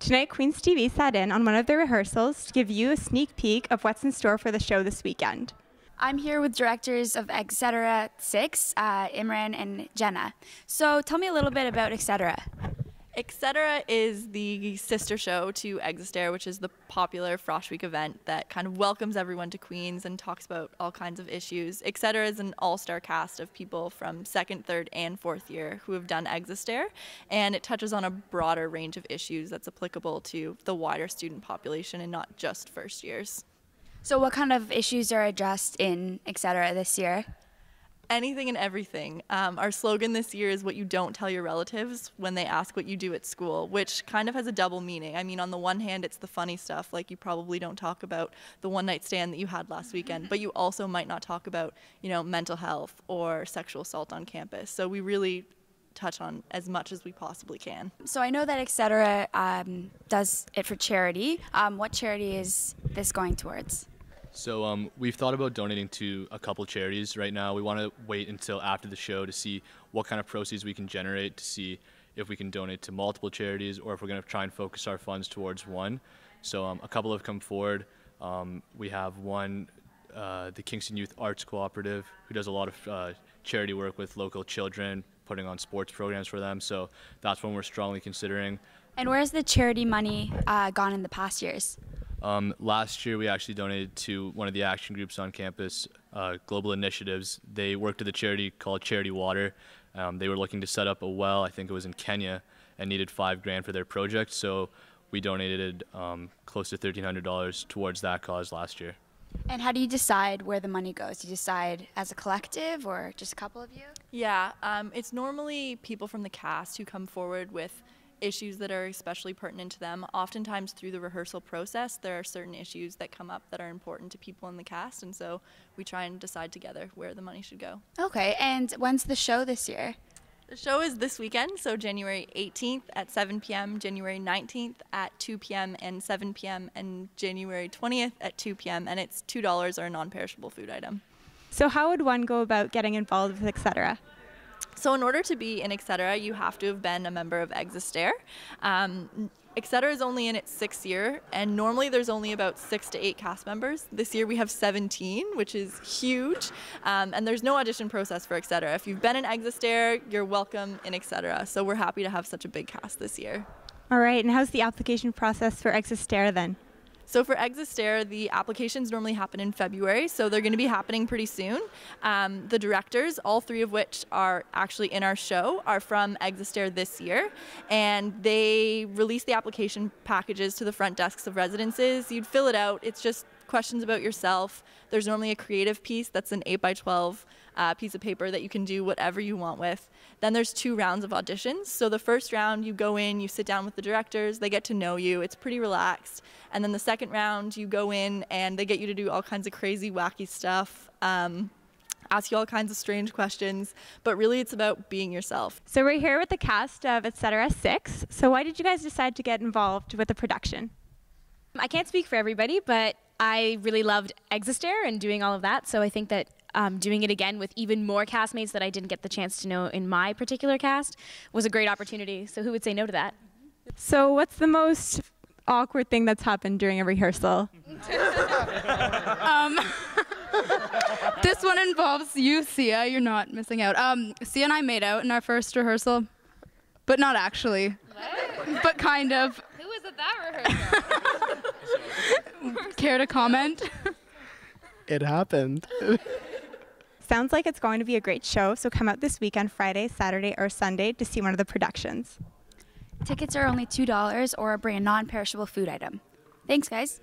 Tonight, Queen's TV sat in on one of the rehearsals to give you a sneak peek of what's in store for the show this weekend. I'm here with directors of Excetera 6, Imran and Jenna. So tell me a little bit about Excetera. Excetera is the sister show to Existere, which is the popular Frosh Week event that kind of welcomes everyone to Queens and talks about all kinds of issues. Excetera is an all-star cast of people from 2nd, 3rd, and 4th year who have done Existere, and it touches on a broader range of issues that's applicable to the wider student population and not just first years. So what kind of issues are addressed in Excetera this year? Anything and everything. Our slogan this year is what you don't tell your relatives when they ask what you do at school, which kind of has a double meaning. I mean, on the one hand, it's the funny stuff, like you probably don't talk about the one-night stand that you had last weekend, but you also might not talk about, mental health or sexual assault on campus. So we really touch on as much as we possibly can. So I know that Excetera does it for charity. What charity is this going towards? So we've thought about donating to a couple charities right now. We want to wait until after the show to see what kind of proceeds we can generate, to see if we can donate to multiple charities or if we're going to try and focus our funds towards one. So a couple have come forward. We have one, the Kingston Youth Arts Cooperative, who does a lot of charity work with local children, putting on sports programs for them. So that's one we're strongly considering. And where has the charity money gone in the past years? Last year we actually donated to one of the action groups on campus, Global Initiatives. They worked at a charity called Charity Water. They were looking to set up a well, I think it was in Kenya, and needed $5 grand for their project. So we donated close to $1,300 towards that cause last year. And how do you decide where the money goes? Do you decide as a collective or just a couple of you? Yeah, it's normally people from the cast who come forward with issues that are especially pertinent to them. Oftentimes through the rehearsal process, there are certain issues that come up that are important to people in the cast, and so we try and decide together where the money should go. Okay, and when's the show this year? The show is this weekend, so January 18th at 7 p.m., January 19th at 2 p.m. and 7 p.m., and January 20th at 2 p.m., and it's $2 or a non-perishable food item. So how would one go about getting involved with Excetera? So in order to be in Excetera, you have to have been a member of Existere. Excetera is only in its 6th year, and normally there's only about 6 to 8 cast members. This year we have 17, which is huge, and there's no audition process for Excetera. If you've been in Existere, you're welcome in Excetera, so we're happy to have such a big cast this year. All right, and how's the application process for Existere then? So for Existere, the applications normally happen in February, so they're going to be happening pretty soon. The directors, all 3 of which are actually in our show, are from Existere this year, and they release the application packages to the front desks of residences. You'd fill it out. It's just questions about yourself. There's normally a creative piece that's an 8x12 piece of paper that you can do whatever you want with. Then there's 2 rounds of auditions. So the first round, you go in, you sit down with the directors, they get to know you, it's pretty relaxed. And then the second round, you go in and they get you to do all kinds of crazy, wacky stuff, ask you all kinds of strange questions, but really it's about being yourself. So we're here with the cast of Excetera 6. So why did you guys decide to get involved with the production? I can't speak for everybody, but I really loved Existere and doing all of that, so I think that doing it again with even more castmates that I didn't get the chance to know in my particular cast was a great opportunity, so who would say no to that? So what's the most awkward thing that's happened during a rehearsal? This one involves you, Sia. You're not missing out. Sia and I made out in our first rehearsal, but not actually. What? But kind of. Who was at that rehearsal? Care to comment? It happened. Sounds like it's going to be a great show, so come out this weekend, Friday, Saturday, or Sunday to see one of the productions. Tickets are only $2 or bring a non-perishable food item. Thanks, guys.